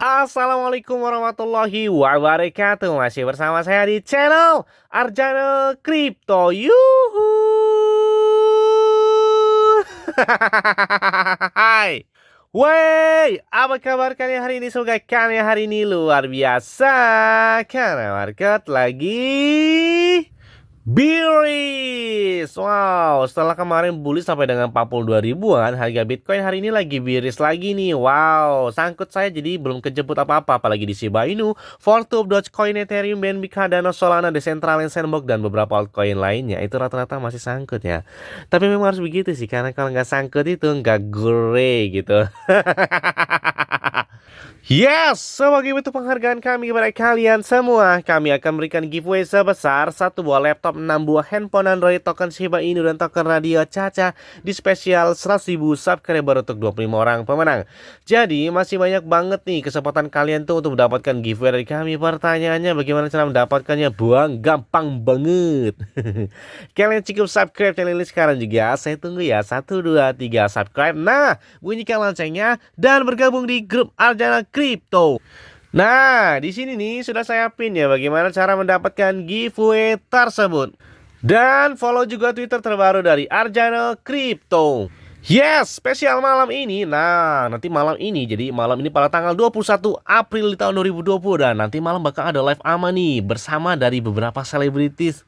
Assalamualaikum warahmatullahi wabarakatuh. Masih bersama saya di channel Arjana Crypto. Yuhu. Hai. Wey, apa kabar kalian hari ini? Semoga kalian hari ini luar biasa karena market lagi biris. Wow, setelah kemarin bullish sampai dengan 42 ribuan, harga Bitcoin hari ini lagi biris lagi nih. Wow, sangkut saya jadi belum kejemput apa-apa, apalagi di Shiba Inu, Fortube, Dogecoin, Ethereum, BNB, Cardano, Solana, Decentraland, Sandbox, dan beberapa altcoin lainnya. Itu rata-rata masih sangkut ya. Tapi memang harus begitu sih, karena kalau nggak sangkut itu nggak gure gitu. Yes, sebagai bentuk penghargaan kami kepada kalian semua, kami akan berikan giveaway sebesar satu buah laptop, 6 buah handphone Android, token Shiba Inu, dan token radio Caca di spesial 100.000 subscriber untuk 25 orang pemenang. Jadi masih banyak banget nih kesempatan kalian tuh untuk mendapatkan giveaway dari kami. Pertanyaannya bagaimana cara mendapatkannya? Buang, gampang banget. Kalian cukup subscribe channel ini sekarang juga. Saya tunggu ya, 1, 2, 3 subscribe. Nah, bunyikan loncengnya dan bergabung di grup Arjana Crypto. Nah, di sini nih sudah saya pin ya bagaimana cara mendapatkan giveaway tersebut. Dan follow juga Twitter terbaru dari Arjana Crypto. Yes, spesial malam ini. Nah, nanti malam ini, jadi malam ini pada tanggal 21 April di tahun 2020. Dan nanti malam bakal ada live ama nih bersama dari beberapa selebritis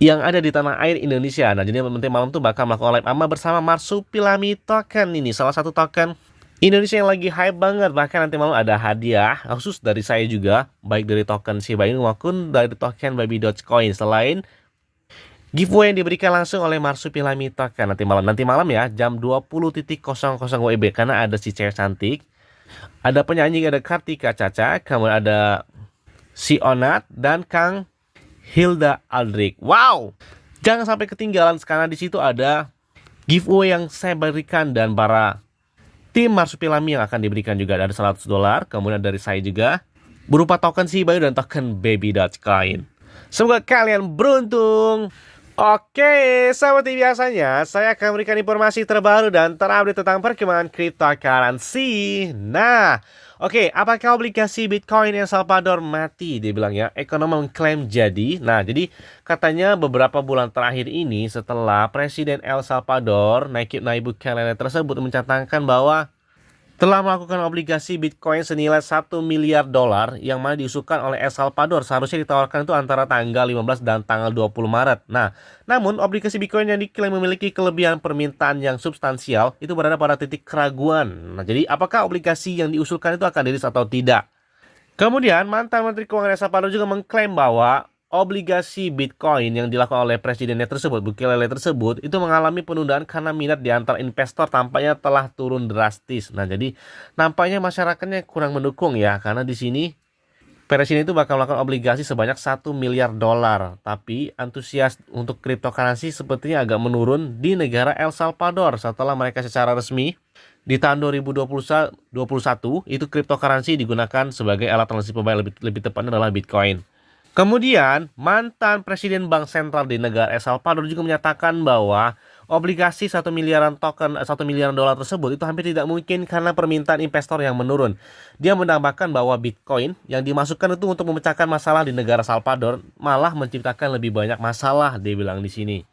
yang ada di tanah air Indonesia. Nah, jadi nanti malam tuh bakal melakukan live ama bersama Marsupilami Token. Ini salah satu token Indonesia yang lagi hype banget. Bahkan nanti malam ada hadiah khusus dari saya juga, baik dari token Shiba Inu maupun dari token Baby Dogecoin. Selain giveaway yang diberikan langsung oleh Marsupilami Token nanti malam ya, jam 20.00 WIB, karena ada si cewek cantik, ada penyanyi, ada Kartika Caca, kemudian ada si Onat dan Kang Hilda Aldrich. Wow, jangan sampai ketinggalan karena di situ ada giveaway yang saya berikan dan para tim Marsupilami yang akan diberikan juga. Ada $100, kemudian dari saya juga berupa token Shiba Inu dan token Baby Dogecoin. Semoga kalian beruntung. Oke, seperti biasanya saya akan memberikan informasi terbaru dan terupdate tentang perkembangan cryptocurrency. Nah, oke, apakah obligasi Bitcoin El Salvador mati? Dia bilang ya, ekonom mengklaim jadi. Nah, jadi katanya beberapa bulan terakhir ini setelah Presiden El Salvador Nayib Bukele tersebut mencanangkan bahwa telah melakukan obligasi Bitcoin senilai $1 miliar yang mana diusulkan oleh El Salvador, seharusnya ditawarkan itu antara tanggal 15 dan tanggal 20 Maret. Nah, namun obligasi Bitcoin yang diklaim memiliki kelebihan permintaan yang substansial itu berada pada titik keraguan. Nah, jadi apakah obligasi yang diusulkan itu akan dirilis atau tidak? Kemudian mantan Menteri Keuangan El Salvador juga mengklaim bahwa obligasi Bitcoin yang dilakukan oleh presidennya tersebut, Bukele tersebut, itu mengalami penundaan karena minat di antara investor tampaknya telah turun drastis. Nah, jadi nampaknya masyarakatnya kurang mendukung ya, karena di sini presiden itu bakal melakukan obligasi sebanyak $1 miliar. Tapi antusias untuk cryptocurrency sepertinya agak menurun di negara El Salvador setelah mereka secara resmi di tahun 2021 itu cryptocurrency digunakan sebagai alat transaksi pembayaran, lebih tepatnya adalah Bitcoin. Kemudian, mantan Presiden Bank Sentral di negara El Salvador juga menyatakan bahwa obligasi $1 miliaran tersebut itu hampir tidak mungkin karena permintaan investor yang menurun. Dia menambahkan bahwa Bitcoin yang dimasukkan itu untuk memecahkan masalah di negara Salvador malah menciptakan lebih banyak masalah, dia bilang di sini.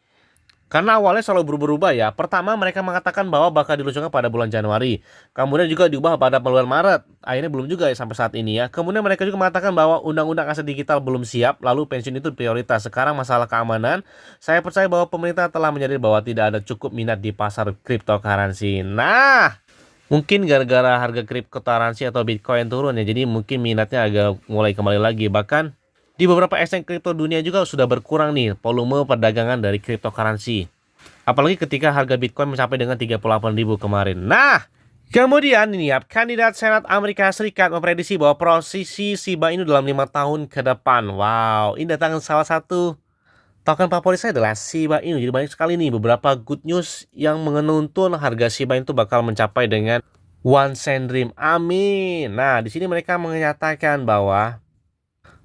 Karena awalnya selalu berubah-ubah ya. Pertama mereka mengatakan bahwa bakal diluncurkan pada bulan Januari. Kemudian juga diubah pada bulan Maret. Akhirnya belum juga ya sampai saat ini ya. Kemudian mereka juga mengatakan bahwa undang-undang aset digital belum siap. Lalu pensiun itu prioritas. Sekarang masalah keamanan. Saya percaya bahwa pemerintah telah menyadari bahwa tidak ada cukup minat di pasar cryptocurrency. Nah, mungkin gara-gara harga cryptocurrency atau Bitcoin turun ya. Jadi mungkin minatnya agak mulai kembali lagi. Bahkan di beberapa exchange kripto dunia juga sudah berkurang nih volume perdagangan dari cryptocurrency. Apalagi ketika harga Bitcoin mencapai dengan 38.000 kemarin. Nah, kemudian ini ya, kandidat Senat Amerika Serikat memprediksi bahwa posisi Shiba Inu dalam 5 tahun ke depan. Wow, ini datang salah satu token favorit saya adalah Shiba Inu. Jadi banyak sekali nih beberapa good news yang menuntun harga Shiba Inu bakal mencapai dengan one cent dream. Amin. Nah, di sini mereka menyatakan bahwa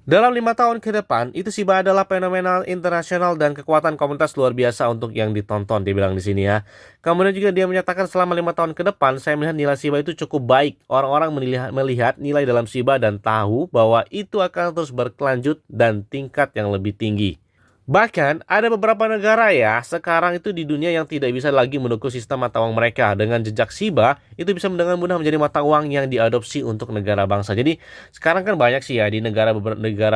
Dalam 5 tahun ke depan, itu Shiba adalah fenomenal internasional dan kekuatan komunitas luar biasa untuk yang ditonton, dibilang di sini ya. Kemudian juga dia menyatakan selama 5 tahun ke depan, saya melihat nilai Shiba itu cukup baik. Orang-orang melihat nilai dalam Shiba dan tahu bahwa itu akan terus berkelanjut dan tingkat yang lebih tinggi. Bahkan ada beberapa negara ya sekarang itu di dunia yang tidak bisa lagi menukar sistem mata uang mereka. Dengan jejak Shiba itu bisa dengan mudah menjadi mata uang yang diadopsi untuk negara bangsa. Jadi sekarang kan banyak sih ya di negara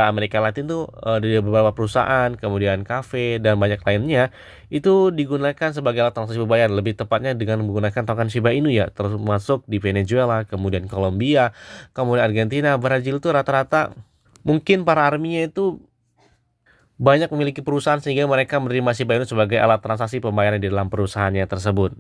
Amerika Latin tuh di beberapa perusahaan, kemudian kafe dan banyak lainnya itu digunakan sebagai alat transaksi pembayaran. Lebih tepatnya dengan menggunakan token Shiba Inu ya, termasuk di Venezuela, kemudian Kolombia, kemudian Argentina, Brazil tuh rata-rata mungkin para arminya itu banyak memiliki perusahaan sehingga mereka menerima Shiba Inu sebagai alat transaksi pembayaran di dalam perusahaannya tersebut.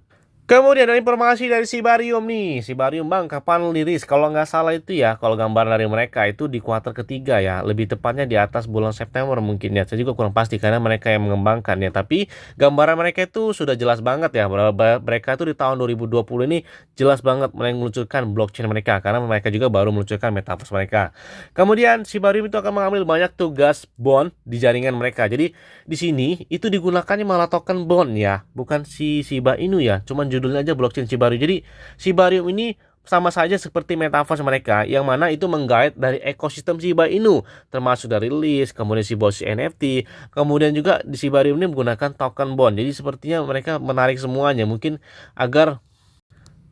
Kemudian ada informasi dari Shibarium nih. Shibarium bang, kapan liris? Kalau nggak salah itu ya, kalau gambar dari mereka itu di kuartal ketiga ya. Lebih tepatnya di atas bulan September mungkin ya. Saya juga kurang pasti karena mereka yang mengembangkan ya. Tapi gambaran mereka itu sudah jelas banget ya. Mereka itu di tahun 2020 ini jelas banget meluncurkan blockchain mereka. Karena mereka juga baru meluncurkan metaverse mereka. Kemudian Shibarium itu akan mengambil banyak tugas bond di jaringan mereka. Jadi di sini itu digunakannya malah token bond ya, bukan si Shiba Inu ya. Cuman judulnya aja blockchain Shibarium. Jadi Shibarium ini sama saja seperti metaverse mereka yang mana itu menggait dari ekosistem Shiba Inu, termasuk dari list, kemudian Shiboshi NFT, kemudian juga di Shibarium ini menggunakan token bond. Jadi sepertinya mereka menarik semuanya mungkin agar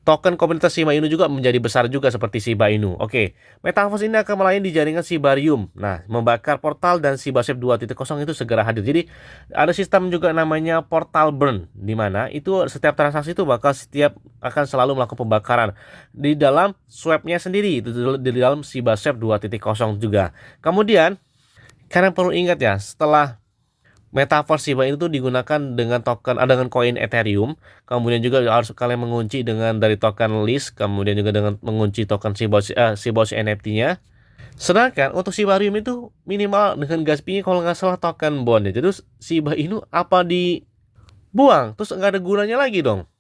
token komunitas Shiba Inu juga menjadi besar juga seperti Shiba Inu. Oke, metaverse ini akan melayani di jaringan Shibarium. Nah, membakar portal dan Shibasep 2.0 itu segera hadir. Jadi, ada sistem juga namanya portal burn, di mana itu setiap transaksi itu bakal akan selalu melakukan pembakaran di dalam swapnya sendiri, itu di dalam Shibasep 2.0 juga. Kemudian, kalian perlu ingat ya, setelah Metaverse Shiba Inu itu digunakan dengan token, dengan koin Ethereum. Kemudian juga harus kalian mengunci dengan dari token list, kemudian juga dengan mengunci token Shiba NFT-nya. Sedangkan untuk Shibarium itu minimal dengan gas fee kalau nggak salah token bond ya. Terus Shiba Inu apa dibuang? Terus nggak ada gunanya lagi dong?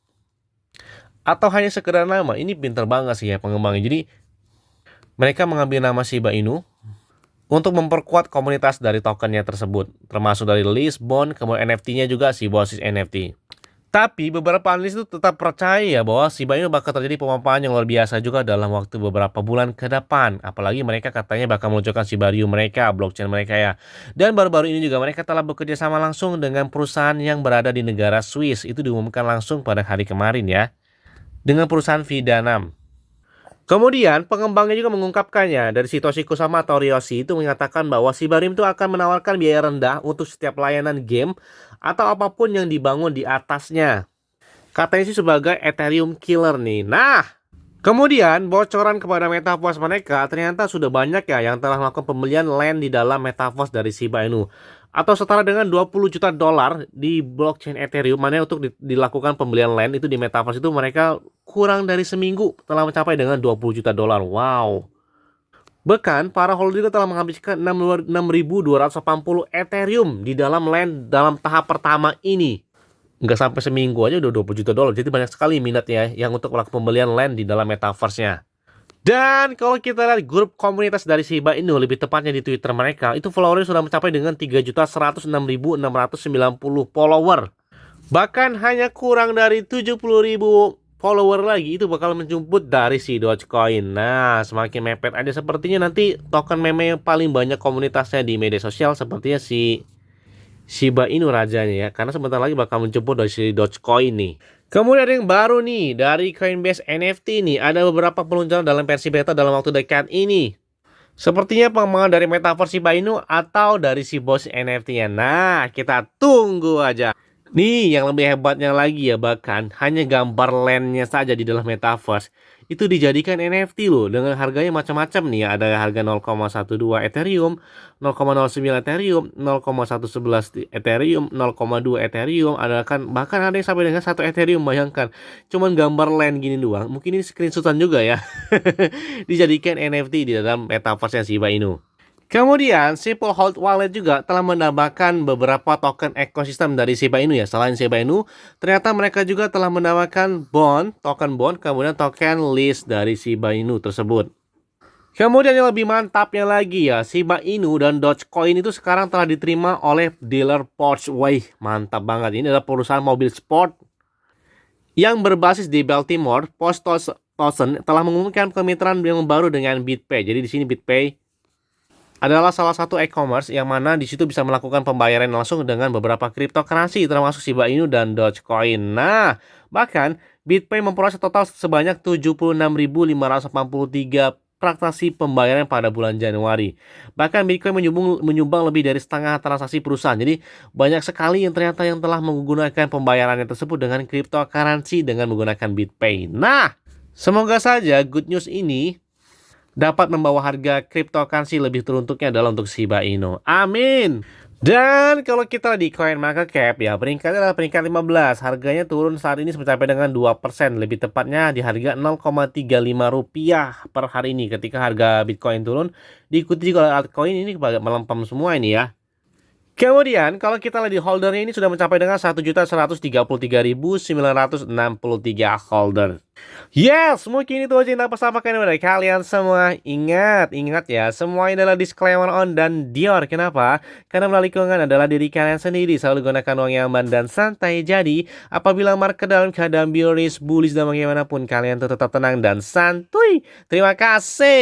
Atau hanya sekedar nama? Ini pinter banget sih ya pengembangnya. Jadi mereka mengambil nama Shiba Inu untuk memperkuat komunitas dari tokennya tersebut, termasuk dari list, bond, kemudian NFT-nya juga Shiboshi NFT. Tapi beberapa analis itu tetap percaya ya bahwa Shiba Inu bakal terjadi pemaparan yang luar biasa juga dalam waktu beberapa bulan ke depan. Apalagi mereka katanya bakal meluncurkan Shibarium mereka, blockchain mereka ya. Dan baru-baru ini juga mereka telah bekerja sama langsung dengan perusahaan yang berada di negara Swiss. Itu diumumkan langsung pada hari kemarin ya. Dengan perusahaan Vida6. Kemudian pengembangnya juga mengungkapkannya dari Satoshi Kusama atau Ryoshi itu menyatakan bahwa Shibarium itu akan menawarkan biaya rendah untuk setiap layanan game atau apapun yang dibangun di atasnya. Katanya sih sebagai Ethereum killer nih. Nah, kemudian bocoran kepada metaverse mereka ternyata sudah banyak ya yang telah melakukan pembelian land di dalam metaverse dari Shiba Inu. Atau setara dengan 20 juta dolar di blockchain Ethereum, mana untuk dilakukan pembelian land itu di metaverse itu mereka kurang dari seminggu telah mencapai dengan 20 juta dolar. Wow. Bahkan para holder juga telah menghabiskan 6.280 Ethereum di dalam land dalam tahap pertama ini. Nggak sampai seminggu aja udah 20 juta dolar. Jadi banyak sekali minatnya yang untuk melakukan pembelian land di dalam metaverse-nya. Dan kalau kita lihat grup komunitas dari Shiba Inu, lebih tepatnya di Twitter mereka, itu followernya sudah mencapai dengan 3.106.690 follower. Bahkan hanya kurang dari 70.000 follower lagi itu bakal menjemput dari si Dogecoin. Nah, semakin mepet aja sepertinya nanti token meme yang paling banyak komunitasnya di media sosial sepertinya si Shiba Inu rajanya ya, karena sebentar lagi bakal menjemput dari si Dogecoin nih. Kemudian ada yang baru nih dari Coinbase NFT nih, ada beberapa peluncuran dalam versi beta dalam waktu dekat ini. Sepertinya pengembangan dari metaverse Shiba Inu atau dari Shiboshi NFT-nya. Nah, kita tunggu aja. Nih, yang lebih hebatnya lagi ya, bahkan hanya gambar landnya saja di dalam metaverse itu dijadikan NFT loh, dengan harganya macam-macam nih ya. Ada harga 0,12 Ethereum, 0,09 Ethereum, 0,111 Ethereum, 0,2 Ethereum, ada kan bahkan ada yang sampai dengan 1 Ethereum. Bayangkan, cuman gambar land gini doang. Mungkin ini screenshotan juga ya. Dijadikan NFT di dalam metaverse Shiba Inu. Kemudian, Simple Hold Wallet juga telah menambahkan beberapa token ekosistem dari Shiba Inu ya. Selain Shiba Inu, ternyata mereka juga telah menambahkan bond, token bond, kemudian token list dari Shiba Inu tersebut. Kemudian yang lebih mantapnya lagi ya, Shiba Inu dan Dogecoin itu sekarang telah diterima oleh dealer Porsche. Wih, mantap banget. Ini adalah perusahaan mobil sport yang berbasis di Baltimore. Post Thomson telah mengumumkan kemitraan yang baru dengan BitPay. Jadi di sini BitPay adalah salah satu e-commerce yang mana di situ bisa melakukan pembayaran langsung dengan beberapa cryptocurrency termasuk Shiba Inu dan Dogecoin. Nah, bahkan BitPay memperoleh total sebanyak 76.583 transaksi pembayaran pada bulan Januari. Bahkan Bitcoin menyumbang lebih dari setengah transaksi perusahaan. Jadi banyak sekali yang ternyata yang telah menggunakan pembayarannya tersebut dengan cryptocurrency dengan menggunakan BitPay. Nah, semoga saja good news ini dapat membawa harga cryptocurrency lebih teruntuknya adalah untuk Shiba Inu. Amin. Dan kalau kita di CoinMarketCap ya, peringkatnya adalah peringkat 15. Harganya turun saat ini mencapai dengan 2%. Lebih tepatnya di harga 0,35 rupiah per hari ini. Ketika harga Bitcoin turun, diikuti juga oleh altcoin ini melempem semua ini ya. Kemudian kalau kita lihat di holdernya ini sudah mencapai dengan 1.133.963 holder. Yes, mungkin itu aja yang dapat sampaikan dari kalian semua. Ingat ya, semua ini adalah disclaimer on dan Dior. Kenapa? Karena melalui keuangan adalah diri kalian sendiri. Selalu gunakan uang yang aman dan santai. Jadi, apabila market dalam keadaan bearish, bullish dan bagaimanapun, kalian tetap tenang dan santuy. Terima kasih.